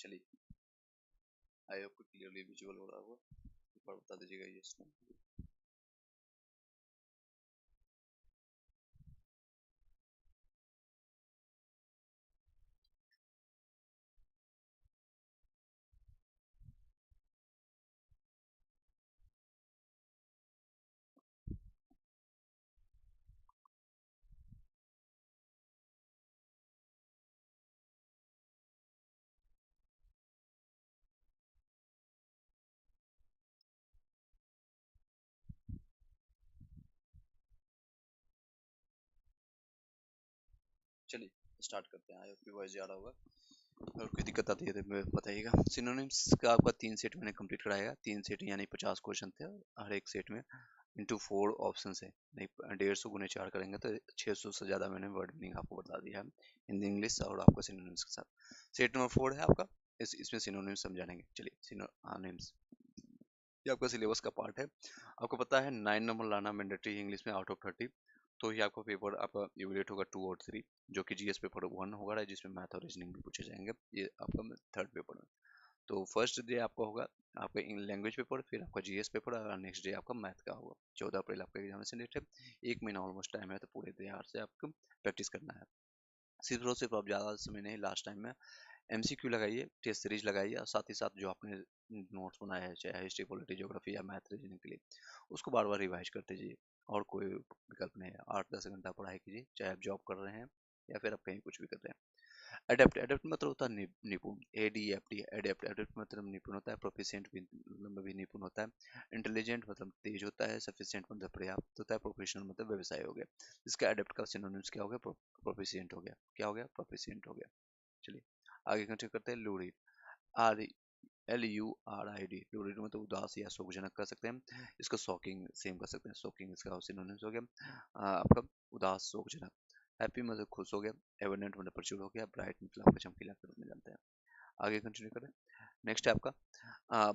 चलिए, I hope clearly visual हो रहा होगा। एक बार बता दीजिएगा यस नो। चलिए स्टार्ट करते हैं। आई होप की वॉइस जा रहा होगा और कोई दिक्कत आती है तो मैं बताइएगा। सिनोनिम्स का आपका 3 सेट मैंने कंप्लीट कराया। 3 सेट यानी 50 क्वेश्चन थे। हर एक सेट में इंटू 4 ऑप्शन है। नहीं 150 गुने 4 करेंगे तो 600 से ज़्यादा मैंने वर्ड मीनिंग आपको बता दिया है हिंदी इंग्लिश और आपका सिनोनिम्स के साथ। सेट नंबर 4 है आपका, इसमें सिनोनिम्स समझाएंगे। चलिए सिनोनिम्स ये आपका सिलेबस का पार्ट है। आपको पता है 9 नंबर लाना मैंडेटरी इंग्लिश में आउट ऑफ 30। तो ये आपका पेपर आपका इवेल्यूएट होगा 2 और 3, जो कि जीएस पेपर 1 होगा जिसमें मैथ और रीजनिंग भी पूछे जाएंगे। ये आपका थर्ड पेपर में। तो फर्स्ट डे आपका होगा आपका लैंग्वेज पेपर, फिर आपका जीएस पेपर और नेक्स्ट डे आपका मैथ का होगा। 14 अप्रैल आपका एग्जामिनेशन डेट है। 1 महीना ऑलमोस्ट टाइम है, तो पूरे तैयार से आपको प्रैक्टिस करना है। सिर्फ और सिर्फ आप ज़्यादा समय नहीं, लास्ट टाइम में एमसीक्यू लगाइए, टेस्ट सीरीज लगाइए और साथ ही साथ जो आपने नोट्स बनाया है चाहे हिस्ट्री पॉलिटी ज्योग्राफी या मैथ रीजनिंग के लिए, उसको बार बार रिवाइज करते जाइए। और कोई विकल्प नहीं है। 8-10 घंटा पढ़ाई कीजिए, चाहे आप जॉब कर रहे हैं या फिर आप कहीं कुछ भी कर रहे हैं। अडेप्ट अडेप्ट मतलब होता है निपुण। ADEPT अडेप्ट अडेप्ट मतलब निपुण होता है। प्रोफिशिएंट भी मतलब भी निपुण होता है। इंटेलिजेंट मतलब तेज होता है। सफिशिएंट मतलब पर्याप्त होता है। प्रोफेशनल मतलब व्यवसाय हो गया। इसका अडेप्ट का सिनोनिम्स क्या हो गया? प्रोफिशिएंट हो गया। क्या हो गया? प्रोफिशिएंट हो गया। चलिए आगे कंटिन्यू करते हैं। लूरिड, LURID, लूरिड मतलब उदास या शोकजनक कर सकते हैं। इसको शॉकिंग सेम कर सकते हैं। शॉकिंग इसका सिनोनिम्स हो गया आपका उदास शोकजनक। हैप्पी मतलब खुश हो गया। एबंडेंट मतलब प्रचुर हो गया। ब्राइट मतलब आपका चमकीला के रूप में जानते हैं। आगे कंटिन्यू करें। नेक्स्ट है आपका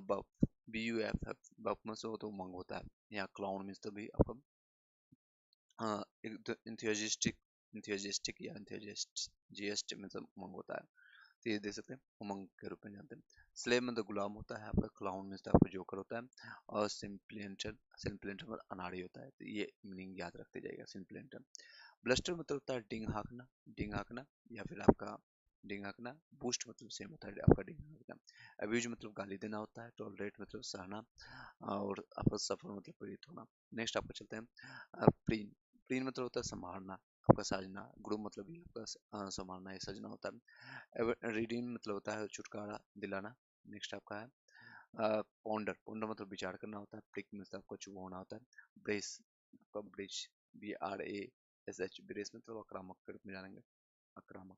बफ, BUFF। बफ मतलब तो उमंग होता है। या क्लाउन मीन्स तो भी आपका इंथुजिस्टिक, इंथुजिस्टिक या इंथुजिस्ट, GST मतलब उमंग होता है। तो ये दे सकते हैं, उमंग के रूप में जानते हैं। स्लेव मतलब गुलाम होता है आपका। क्लाउन में आपका जोकर होता है। और सिंप्लेंटर, सिंप्लेंटर मतलब अनाड़ी होता है। तो ये मीनिंग याद रखते जाएगा सिंप्लेंटर। ब्लस्टर मतलब होता है डिंग हाँकना, डिंग हाँकना या फिर आपका डिंग हाँकना। बूस्ट मतलब सेम होता है आपका डिंग हाँकना। अब्यूज मतलब गाली देना होता है। टॉलरेट मतलब सहना। और आपका सफर मतलब प्रेरित होना। नेक्स्ट आपको चलते हैं प्रीन। प्रीन मतलब होता है संभालना, आपका साजना। ग्रुप मतलब भी आपका संभालना या सजना होता है। रीडिंग मतलब होता है छुटकारा दिलाना। नेक्स्ट आपका है पॉन्डर। पॉन्डर मतलब विचार करना होता है। प्रिक मतलब आपको चुभा होना होता है। ब्रेस आपका ब्रिज, BRASH, ब्रेस मतलब आक्रामक के रूप में जानेंगे। आक्रामक,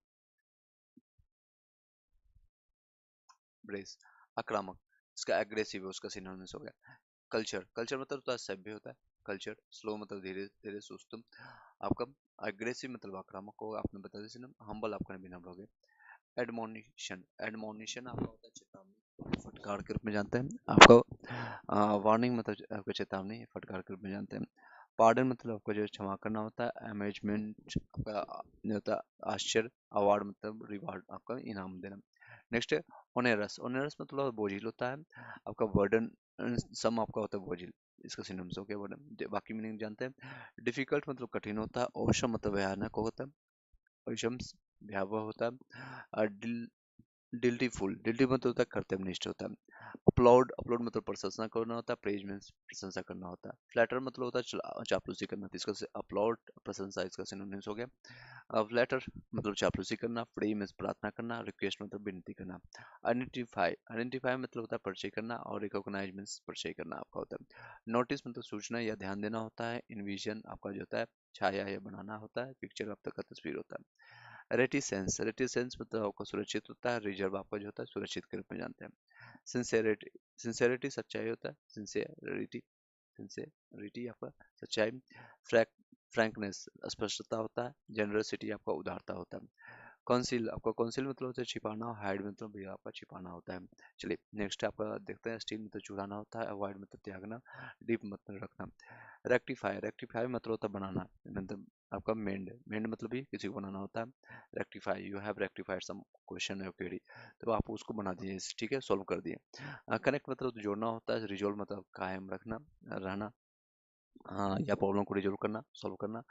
ब्रेस आक्रामक। इसका एग्रेसिव है, उसका सिनोनिम्स हो गया। कल्चर, कल्चर मतलब होता है सभ्य होता है। कल्चर स्लो मतलब धीरे धीरे सुस्त। आपका एग्रेसिव मतलब आक्रामक होगा, आपने बता दिया। हम्बल आपका विनम्र हो गया। एडमोनिशन, एडमोनिशन आपका होता है चेतावनी, फटकार के रूप में जानते हैं। आपका वार्निंग मतलब आपको चेतावनी, फटकार के रूप में जानते हैं। पार्डन मतलब आपको जो क्षमा करना होता है। अमेजमेंट आपका जो होता है आश्चर्य। अवार्ड मतलब रिवार्ड, आपका इनाम देना। नेक्स्ट है ओनेरस। ओनेरस मतलब बोझिल होता है। आपका बर्डन सम आपका होता है बोझिल, इसका सिनोनिम्स हो गया बर्डन। बाकी मीनिंग जानते हैं। डिफिकल्ट मतलब कठिन होता है। औसम मतलब भयानक होता है। औसम भयावह होता है। डिल्टीफुल, डिल्टी मतलब होता है कर्तव्यनिष्ठ होता है। अपलोड, अपलोड मतलब प्रशंसा करना होता है। प्रेज मीन्स प्रशंसा करना होता है। फ्लैटर मतलब होता है चापलूसी करना। तो इसका अपलोड प्रशंसा, इसका सिनोनिम्स हो गया। फ्लैटर मतलब चापलूसी करना। प्रे मीन्स प्रार्थना करना। रिक्वेस्ट मतलब विनती करना। आइडेंटिफाई, आइडेंटिफाई मतलब होता है परिचय करना। और रिकॉग्नाइज मीन्स परिचय करना आपका होता है। नोटिस मतलब सूचना या ध्यान देना होता है। इन्विजन आपका जो होता है छाया या बनाना होता है। पिक्चर आपका का तस्वीर होता है। रेटिसेंस, रेटिसेंस मतलब आपका सुरक्षित होता है। रिजर्व आपका जो होता है सुरक्षित के रूप में जानते हैं। सिंसेरिटी, सिंसेरिटी सच्चाई होता है। सिंसेरिटी, सिंसेरिटी आपका सच्चाई। फ्रैक, फ्रैंकनेस स्पष्टता होता है। जनरसिटी आपका उदारता होता है। कौंसिल, आपका कौंसिल मतलब होता है छिपाना। हाइड मतलब भी आपका छिपाना होता है। चलिए नेक्स्ट आपका देखते हैं। स्टील मतलब चुराना होता है। अवॉइड मतलब त्यागना। डीप मतलब रखना। रेक्टिफाई, रेक्टिफाई मतलब होता है बनाना, मतलब आपका मेंड मतलब भी किसी को बनाना होता है। Rectify, you have rectified some question या क्वेरी, तो आप उसको बना दीजिए, ठीक है, सॉल्व कर दिए। कनेक्ट मतलब जोड़ना होता है। रिजोल्व मतलब कायम रखना, रहना, हाँ, या प्रॉब्लम को रिजोल्व करना, सॉल्व करना,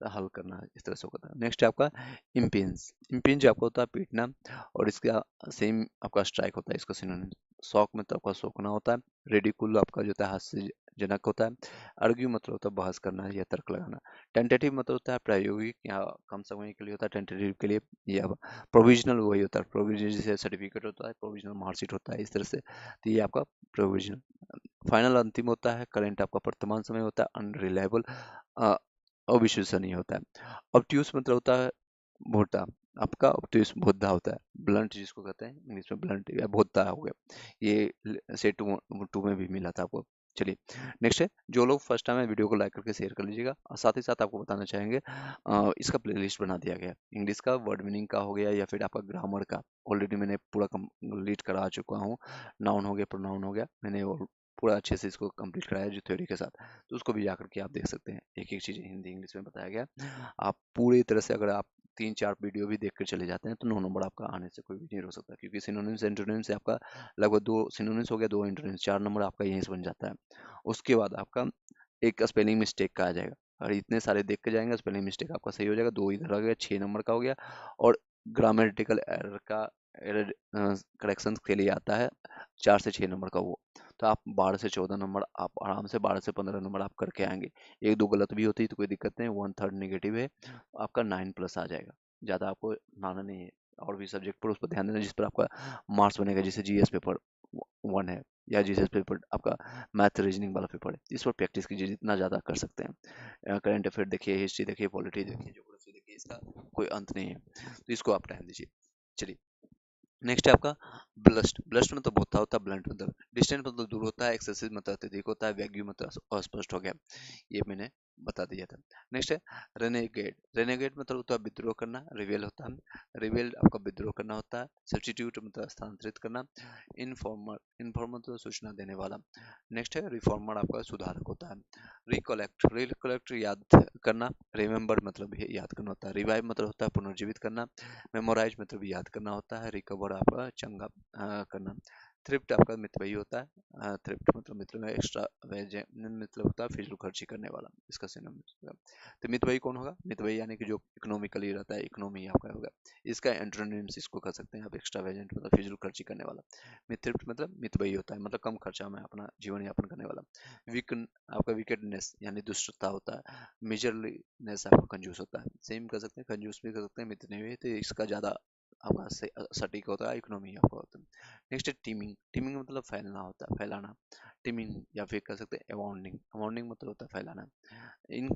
हल करना, इस तरह से होता है। नेक्स्ट है आपका इम्पिंज, इम्पिंज आपका होता है पीटना, और इसका सेम आपका स्ट्राइक होता है, इसका सिनोनिम। शॉक मतलब आपका सोखना होता है। रेडिकुल आपका जो होता है हास्यजनक होता है। अर्ग्यू मतलब होता है बहस करना या तर्क लगाना। टेंटेटिव मतलब होता है प्रायोगिक या कम समय के लिए होता है, टेंटेटिव के लिए। या प्रोविजनल वही होता है, प्रोविजनल जैसे सर्टिफिकेट होता है, प्रोविजनल मार्कशीट होता है, इस तरह से। तो ये आपका प्रोविजनल। फाइनल अंतिम होता है। करंट आपका वर्तमान समय होता है। अनरिलायबल अविश्वसनीय होता है। ऑब्ट्यूस मतलब होता है भोटा, आपका ऑब्ट्यूस भोदा होता है। ब्लंट जिसको कहते हैं इंग्लिश में ब्लंट या भोदा हो गया, ये से टू में भी मिला था आपको। चलिए नेक्स्ट है, जो लोग फर्स्ट टाइम है वीडियो को लाइक करके शेयर कर लीजिएगा। और साथ ही साथ आपको बताना चाहेंगे इसका प्लेलिस्ट बना दिया गया है। इंग्लिश का वर्ड मीनिंग का हो गया या फिर आपका ग्रामर का, ऑलरेडी मैंने पूरा कंप्लीट करा चुका हूँ। नाउन हो गया, प्रोनाउन हो गया, मैंने पूरा अच्छे से इसको कंप्लीट कराया जो थ्योरी के साथ। तो उसको भी जाकर के आप देख सकते हैं, एक एक चीज़ हिंदी इंग्लिश में बताया गया। आप पूरी तरह से अगर आप 3-4 वीडियो भी देख कर चले जाते हैं तो 9 नंबर आपका आने से कोई भी नहीं रोक सकता, क्योंकि सिनोनिम्स एंटोनिम्स से आपका लगभग 2 सिनोनिम्स हो गया, 2 एंटोनिम्स, 4 नंबर आपका यहीं से बन जाता है। उसके बाद आपका एक स्पेलिंग मिस्टेक का आ जाएगा, और इतने सारे देख के जाएंगे, स्पेलिंग मिस्टेक आपका सही हो जाएगा, 2 इधर आ गया, 6 नंबर का हो गया। और ग्रामेटिकल एरर का एरर करेक्शन के लिए आता है 4 से 6 नंबर का वो। तो आप 12 से 14 नंबर आप आराम से 12 से 15 नंबर आप करके आएंगे। एक दो गलत भी होती है तो कोई दिक्कत नहीं, 1/3 नेगेटिव है, आपका 9+ आ जाएगा। ज़्यादा आपको लाना नहीं है। और भी सब्जेक्ट पर उस पर ध्यान देना जिस पर आपका मार्क्स बनेगा, जैसे जीएस पेपर 1 है, या जीएस पेपर आपका मैथ रीजनिंग वाला पेपर है, इस पर प्रैक्टिस कीजिए जितना ज़्यादा कर सकते हैं। करंट अफेयर देखिए, हिस्ट्री देखिए, पॉलिटी देखिए, ज्योग्राफी देखिए, इसका कोई अंत नहीं है, तो इसको आप टाइम दीजिए। चलिए नेक्स्ट है आपका ब्लस्ट, ब्लस्ट मतलब होता होता है, ब्लंट मतलब डिस्टेंट मतलब दूर होता है, एक्सेसिव मतलब अत्यधिक होता है, वैग्यू मतलब अस्पष्ट हो गया, ये मैंने बता दिया था। नेक्स्ट है रेनेगेट, रेनेगेट मतलब होता है विद्रोह करना, रिवेल होता है, रिवेल आपका विद्रोह करना होता है। सब्स्टिट्यूट मतलब स्थानांतरित करना। इनफॉर्मर, इनफॉर्मर मतलब सूचना देने वाला। नेक्स्ट है रिफॉर्मर, आपका सुधारक होता है। रिकलेक्ट, रिकलेक्ट याद करना। रिमेम्बर मतलब याद करना होता है। रिवाइव मतलब होता है पुनर्जीवित करना। मेमोराइज मतलब याद करना होता है। रिकवर आपका चंगा करना। थ्रिफ्ट आपका मित्र वही होता है, थ्रिफ्ट मतलब मित्र में एक्स्ट्रा मतलब होता है फिजूल खर्ची करने वाला, इसका सिनोनिम। तो मितव्ययी कौन होगा? मितव्ययी यानी कि जो इकोनॉमिकली रहता है, इकोनॉमी आपका होगा। इसका एंटोनिम्स इसको कर सकते हैं आप, एक्स्ट्रा वेजेंट मतलब फिजूल खर्ची करने वाला। मिथ्रिफ्ट मतलब मितव्ययी होता है, मतलब कम खर्चा में अपना जीवन यापन करने वाला। वीक आपका विकेटनेस यानी दुष्टता होता है। मेजरलीनेस आपका कंजूस होता है, सेम कर सकते हैं, कंजूस भी कर सकते हैं, मितने भी, तो इसका ज़्यादा आपका सटीक होता है, इकोनॉमी आपका होता है। नेक्स्ट है टीमिंग, टीमिंग मतलब फैलना होता है, फैलाना। टीमिंग या फिर कह सकते हैं अबाउंडिंग, अबाउंडिंग मतलब होता है फैलाना। इन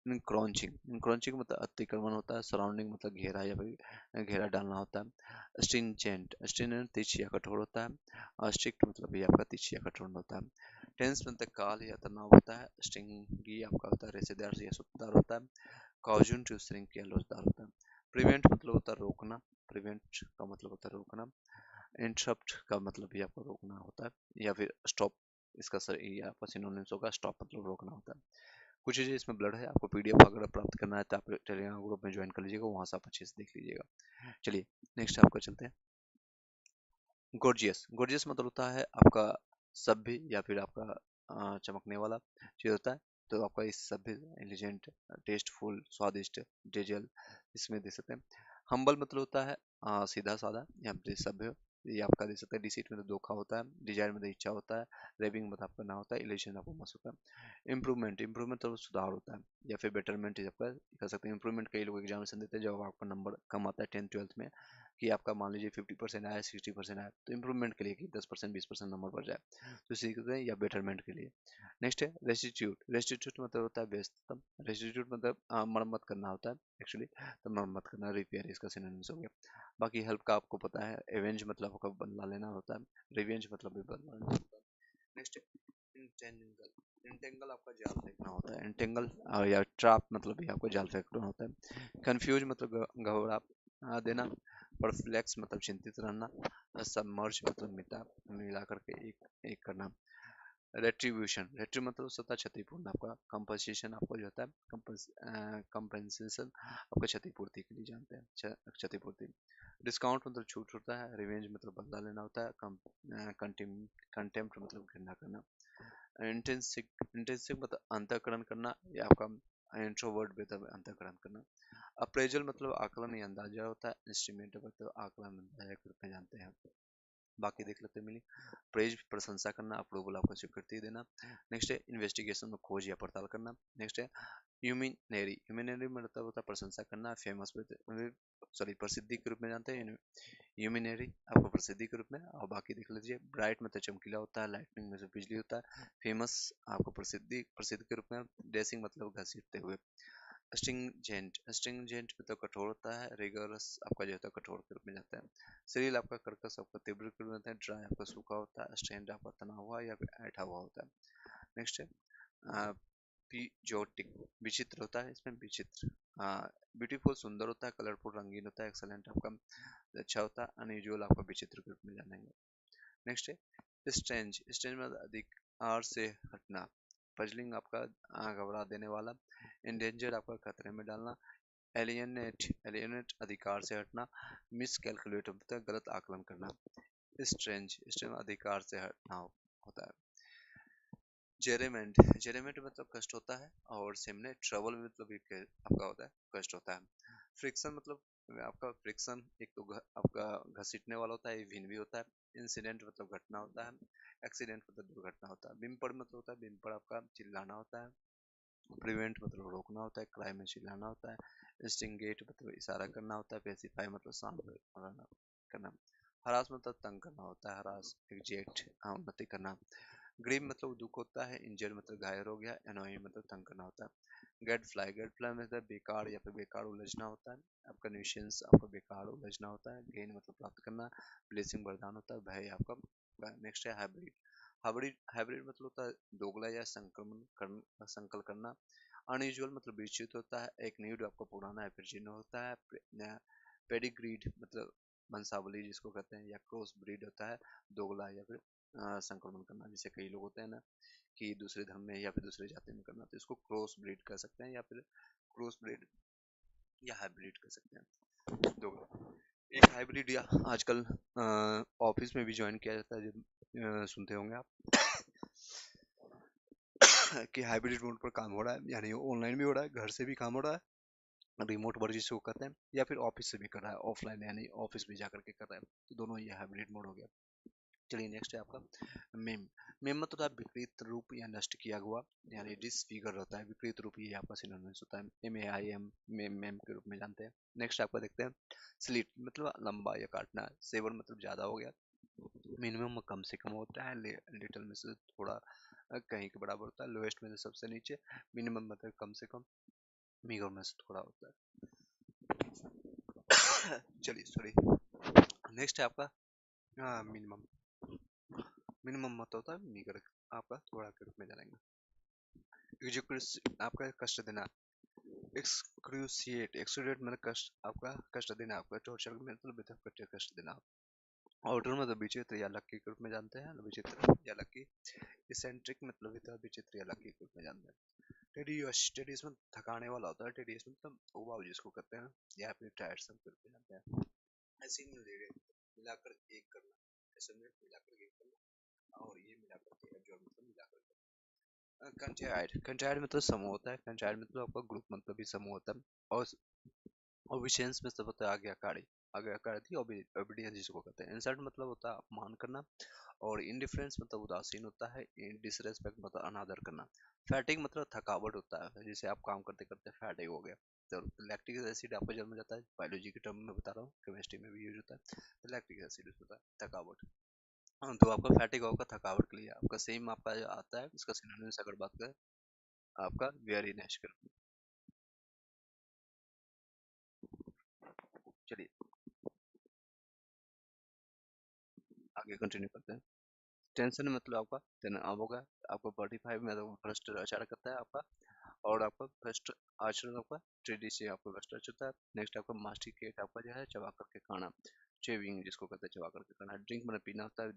इंक्रोचिंग, इंक्रोचिंग मतलब अतिक्रमण होता है। सराउंडिंग मतलब घेरा या फिर घेरा डालना होता है। स्ट्रिंजेंट, स्ट्रिंजेंट तीक्ष्ण या कठोर होता है। और स्ट्रिक्ट मतलब भी आपका तीक्ष्ण या कठोर होता है। टेंस मतलब काल या तनाव होता है। स्ट्रिंगी आपका होता है रेशेदार या सूत्रदार होता है। कॉजन टू श्रिंक या लोचदार होता है। प्रिवेंट मतलब होता है रोकना, प्रिवेंट का मतलब होता है रोकना। इंटरप्ट का मतलब भी आपको रोकना होता है, या फिर स्टॉप, इसका सही आपका सिनोनिम्स होगा, स्टॉप मतलब रोकना होता है। कुछ चीज़ें इसमें ब्लड है, आपको पीडीएफ अगर प्राप्त करना है तो आप टेलीग्राम ग्रुप में ज्वाइन कर लीजिएगा, वहाँ से आप अच्छे से देख लीजिएगा। चलिए नेक्स्ट आपका चलते हैं। गोर्जियस, गोर्जियस मतलब होता है आपका सभ्य या फिर आपका चमकने वाला चीज होता है। तो आपका इस सभ्य, एलिजेंट, टेस्टफुल, स्वादिष्ट, डेजल, इसमें दे सकते हैं। हम्बल मतलब होता है सीधा साधा या फिर सभ्य, ये आपका दे सकते हैं। डिसीट में तो धोखा होता है। डिजायर में तो इच्छा होता है। रेविंग मतलब आपका ना होता है। इलेशन आपको मस्त होता है। इंप्रूवमेंट, इंप्रूवमेंट तो सुधार होता है, या फिर बेटरमेंट आपका कह सकते हैं। इंप्रूवमेंट कई लोग एग्जामिनेशन देते हैं जब आपका नंबर कम आता है 10th 12th में, कि आपका मान लीजिए 50% आया, 60% आया, तो इंप्रूवमेंट के लिए कि 10% 20% नंबर बढ़ जाए, तो सीखते हैं, या बेटरमेंट के लिए। नेक्स्ट है रेस्टिट्यूट, रेस्टिट्यूट मतलब होता है व्यस्तम। रेस्टिट्यूट मतलब मरम्मत करना होता है एक्चुअली, तो मरम्मत करना, रिपेयर, इसका सिनोनिम्स हो गया। बाकी हेल्प का आपको पता है। एवेंज मतलब आपका बदला लेना होता है। रिवेंज मतलब भी बदला लेना होता है। नेक्स्ट इंटेंगल, इंटेंगल आपका जाल फेंकना होता है। इंटेंगल या ट्रैप मतलब भी आपको जाल फेंकना होता है। कंफ्यूज मतलब घबरा देना। परप्लेक्स मतलब चिंतित रहना। सबमर्ज मतलब मिटा, मिला करके एक एक करना। रेट्रीब्यूशन, रेट्री मतलब होता है क्षतिपूर्ण। आपका कंपनसेशन आपको जो होता है कंपनसेशन आपका क्षतिपूर्ति के लिए जानते हैं, क्षतिपूर्ति। डिस्काउंट मतलब छूट होता है। रिवेंज मतलब बदला लेना होता है। कंटेम्प्ट मतलब घृणा करना। इंटेंसिक, इंटेंसिक मतलब अंतःकरण करना, या आपका इंट्रोवर्ट मतलब अंतःकरण करना। अप्रेजल मतलब आकलन या अंदाजा होता है। इंस्ट्रूमेंट मतलब आकलन अंदाजा के रूप में जानते हैं। बाकी देख लेते हैं मिली। प्रेज प्रशंसा करना, अप्रूवल आपको स्वीकृति देना। नेक्स्ट है इन्वेस्टिगेशन में खोज या पड़ताल करना। नेक्स्ट है ह्यूमिनेरी, ह्यूमिनेरी मतलब होता है प्रशंसा करना। फेमस सॉरी प्रसिद्धि के रूप में जानते हैं ह्यूमिनेरी आपको प्रसिद्धि के रूप में। और बाकी देख लीजिए ब्राइट मतलब चमकीला होता है। लाइटनिंग में से बिजली होता है। फेमस आपको प्रसिद्धि प्रसिद्ध के रूप में। डेसिंग मतलब घसीटते हुए। स्ट्रिंजेंट, स्ट्रिंजेंट मतलब कठोर होता है। रिगरस आपका जो होता है कठोर के रूप में जाता है। सरील आपका कर्कश आपका तीव्र के रूप में जाता है। ड्राई आपका सूखा होता है। स्ट्रेंड आपका तना हुआ या फिर ऐठा हुआ होता है। नेक्स्ट है पीजोटिक, विचित्र होता है इसमें, विचित्र। ब्यूटीफुल सुंदर होता है। कलरफुल रंगीन होता है। एक्सलेंट आपका अच्छा होता है। अनयूजुअल आपका विचित्र के रूप में जानेंगे। नेक्स्ट है स्ट्रेंज, स्ट्रेंज मतलब अधिक आर से हटना। पजलिंग आपका घबरा देने वाला। इंडेंजर आपका खतरे में डालना। एलियनेट, एलियनेट अधिकार से हटना। मिस कैलकुलेट होता है गलत आकलन करना। स्ट्रेंज, स्ट्रेंज अधिकार से हटना होता है। जेरेमेंट, जेरेमेंट मतलब कष्ट होता है। और सेमने ट्रबल मतलब भी आपका होता है कष्ट होता है। फ्रिक्शन मतलब आपका फ्रिक्शन एक तो आपका घसीटने वाला होता है, भिन्न भी होता है। इंसिडेंट मतलब घटना होता है। एक्सीडेंट मतलब दुर्घटना होता है। बिम्पड़ मतलब होता है, बिम्पड़ आपका चिल्लाना होता है। प्रिवेंट मतलब रोकना होता है। क्राइम में चिल्लाना होता है। इंस्टिंगेट मतलब इशारा करना होता है। पेसिफाई मतलब शांत करना। हरास मतलब तंग करना होता है। हरास एग्जेक्ट उन्नति करना। ग्रीव मतलब दुख होता है। इंजर्ड मतलब घायल हो गया। एनोइंग मतलब तंग करना होता है। गेट फ्लाई, गेट फ्लाई मतलब बेकार या फिर बेकार उलझना होता है। आपका न्यूसेंस आपका बेकार उलझना होता है। गेन मतलब प्राप्त करना। ब्लेसिंग वरदान होता है। भय आपका। नेक्स्ट है हाइब्रिड, हाइब्रिड, हाइब्रिड मतलब होता है दोगला या संकल करना। अनयूजुअल मतलब विचित्र होता है। एक न्यूड आपका पुराना या फिर जीर्ण होता है। पेडिग्रीड मतलब वंशावली जिसको कहते हैं, या क्रॉस ब्रीड होता है। दोगला या फिर संक्रमण करना। जैसे कई लोग होते हैं ना कि दूसरे धर्म में या फिर दूसरे जाति में करना, तो इसको क्रॉस ब्रीड कह सकते हैं, या फिर क्रॉस ब्रीड या हाइब्रिड कह सकते हैं। दोगला एक हाइब्रिड, या आजकल ऑफिस में भी ज्वाइन किया जाता है, जब सुनते होंगे आप कि हाइब्रिड मोड पर काम हो रहा है, यानी ऑनलाइन भी हो रहा है, घर से भी काम हो रहा है, रिमोट वर्क जिसको कहते हैं, या फिर ऑफिस से भी कर रहा है, ऑफलाइन यानी ऑफिस में जाकर के कर रहा है, तो दोनों ये हाइब्रिड मोड हो गया। चलिए नेक्स्ट है आपका मेम। मेम मतलब है विपरीत रूप या नष्ट किया हुआ, यानी डिसफिगर होता है। विपरीत रूप ये आपका सिनोनिम्स होता है। MAIM, मेम, मेम के रूप में जानते हैं। नेक्स्ट आपका देखते हैं स्लिट मतलब लंबा या काटना। सेवन मतलब ज्यादा हो गया। मिनिमम कम से कम होता है। लिटिल में से थोड़ा कहीं के बराबर होता है। लोएस्ट में से सबसे नीचे। मिनिमम मतलब कम से कम। मीगर में से थोड़ा होता है। चलिए सॉरी। नेक्स्ट है आपका मिनिमम। मिनिमम मतलब होता है मीगर, आपका थोड़ा के रूप में जानेंगे। आपका कष्ट देना। एक्सक्रूसिएट, एक्सक्रूसिएट मतलब कष्ट, आपका कष्ट देना, आपका टॉर्चर मतलब बेहद कष्ट देना। आउटर मतलब विचित्र या लकी के रूप में जानते हैं। विचित्र या लकी। इसेंट्रिक मतलब बेहद विचित्र या लकी के रूप में जानते हैं। टेडियस, टेडियस मतलब थकाने वाला होता है। टेडियस मतलब उबाऊ जिसको कहते हैं, या फिर टायरसम के रूप में जानते हैं। ऐसे मिलाकर एक करना, ऐसे में मिलाकर एक करना, और ये मिलाकर के एब्जॉर्ब मतलब मिलाकर। कंचाइड, कंचाइड मतलब समूह होता है। कंचाइड मतलब आपका ग्रुप मतलब भी समूह होता है। और विशेष में सब होता है आज्ञाकारी, आज्ञाकारी थी ओबीडियंस जिसको कहते हैं। इंसल्ट मतलब होता है अपमान करना। और इंडिफरेंस मतलब उदासीन होता है। डिसरेस्पेक्ट मतलब अनादर करना। फैटिग मतलब थकावट होता है, जैसे आप काम करते करते फैटिग हो गया। तो लैक्टिक एसिड आपको जन्म जाता है, बायोलॉजी के टर्म में बता रहा हूँ, केमिस्ट्री में भी यूज होता है। तो लैक्टिक एसिड होता है थकावट। हाँ, तो आपका फैटिक होगा थकावट के लिए। आपका सेम आपका जो आता है इसका सिनोनिम्स अगर बात करें, आपका वेरीनेस कर। चलिए आगे कंटिन्यू करते हैं। टेंशन मतलब आपका तनाव होगा। आपको 45 में तो भ्रष्टाचार करता है आपका। और आपका भ्रष्ट आचरण आपका ट्रेडी से आपका भ्रष्टाचार होता है। नेक्स्ट आपका मास्टिकेट आपका जो है चबा करके खाना। चेविंग जिसको कहते हैं चबा करके खाना। ड्रिंक मतलब पीना होता है।